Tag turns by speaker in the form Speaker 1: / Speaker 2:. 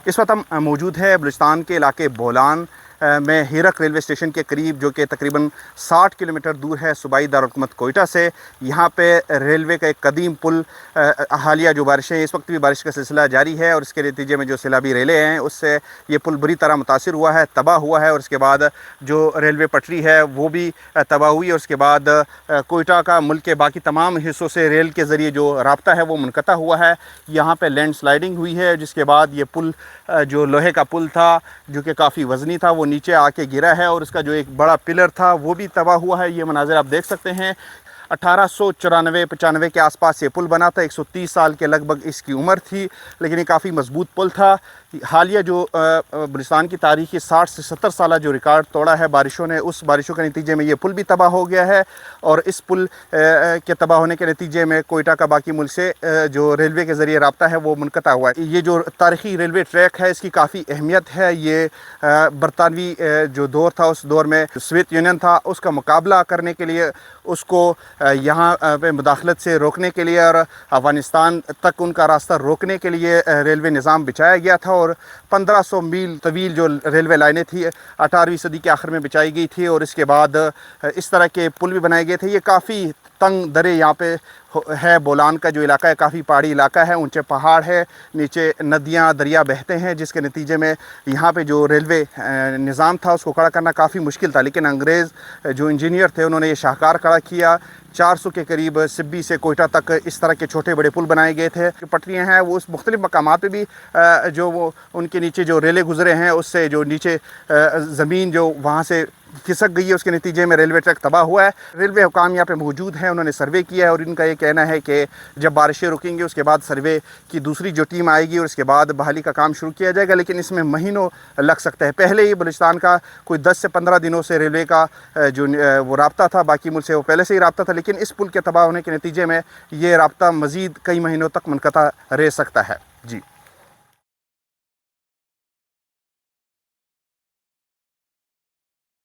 Speaker 1: اس وقت ہم موجود ہے بلوچستان کے علاقے بولان میں ہیرک ریلوے اسٹیشن کے قریب، جو کہ تقریباً 60 کلومیٹر دور ہے صوبائی دارالحکومت کوئٹہ سے۔ یہاں پہ ریلوے کا ایک قدیم پل، حالیہ جو بارشیں، اس وقت بھی بارش کا سلسلہ جاری ہے اور اس کے نتیجے میں جو سیلابی ریلیں ہیں اس سے یہ پل بری طرح متاثر ہوا ہے، تباہ ہوا ہے، اور اس کے بعد جو ریلوے پٹری ہے وہ بھی تباہ ہوئی، اور اس کے بعد کوئٹہ کا ملک کے باقی تمام حصوں سے ریل کے ذریعے جو رابطہ ہے وہ منقطع ہوا ہے۔ یہاں پہ لینڈ سلائیڈنگ ہوئی ہے، جس کے بعد یہ پل، جو لوہے کا پل تھا جو کہ کافی وزنی تھا، وہ نیچے آ کے گرا ہے، اور اس کا جو ایک بڑا پلر تھا وہ بھی تباہ ہوا ہے۔ یہ مناظر آپ دیکھ سکتے ہیں۔ 1894-95 کے آس پاس یہ پل بنا تھا، 130 سال کے لگ بھگ اس کی عمر تھی، لیکن یہ کافی مضبوط پل تھا۔ حالیہ جو بلوچستان کی تاریخی 60 سے 70 سالہ جو ریکارڈ توڑا ہے بارشوں نے، اس بارشوں کے نتیجے میں یہ پل بھی تباہ ہو گیا ہے، اور اس پل کے تباہ ہونے کے نتیجے میں کوئٹہ کا باقی ملک سے جو ریلوے کے ذریعے رابطہ ہے وہ منقطع ہوا ہے۔ یہ جو تاریخی ریلوے ٹریک ہے اس کی کافی اہمیت ہے۔ یہ برطانوی جو دور تھا، اس دور میں سوویت یونین تھا، اس کا مقابلہ کرنے کے لیے، اس کو یہاں پہ مداخلت سے روکنے کے لیے اور افغانستان تک ان کا راستہ روکنے کے لیے ریلوے نظام بچھایا گیا تھا، اور 1500 میل طویل جو ریلوے لائنیں تھیں 18ویں صدی کے آخر میں بچائی گئی تھی، اور اس کے بعد اس طرح کے پل بھی بنائے گئے تھے۔ یہ کافی تنگ درے یہاں پہ ہے، بولان کا جو علاقہ ہے کافی پہاڑی علاقہ ہے، اونچے پہاڑ ہے، نیچے ندیاں دریا بہتے ہیں، جس کے نتیجے میں یہاں پہ جو ریلوے نظام تھا اس کو کھڑا کرنا کافی مشکل تھا، لیکن انگریز جو انجینئر تھے انہوں نے یہ شاہکار کھڑا کیا۔ 400 کے قریب سبی سے کوئٹہ تک اس طرح کے چھوٹے بڑے پل بنائے گئے تھے۔ جو پٹریاں ہیں وہ اس مختلف مقامات پہ بھی جو وہ ان کے نیچے جو ریلیں گزرے ہیں، اس سے جو نیچے زمین جو وہاں سے کھسک گئی ہے، اس کے نتیجے میں ریلوے ٹریک تباہ ہوا ہے۔ ریلوے حکام یہاں پہ موجود ہیں، انہوں نے سروے کیا ہے، اور ان کا یہ کہنا ہے کہ جب بارشیں رکیں گی اس کے بعد سروے کی دوسری جو ٹیم آئے گی اور اس کے بعد بحالی کا کام شروع کیا جائے گا، لیکن اس میں مہینوں لگ سکتا ہے۔ پہلے ہی بلوچستان کا کوئی 10 سے 15 دنوں سے ریلوے کا جو وہ رابطہ تھا باقی ملک سے وہ پہلے سے ہی رابطہ تھا، لیکن اس پل کے تباہ ہونے کے نتیجے میں یہ رابطہ مزید کئی مہینوں تک منقطع رہ سکتا ہے۔ جی۔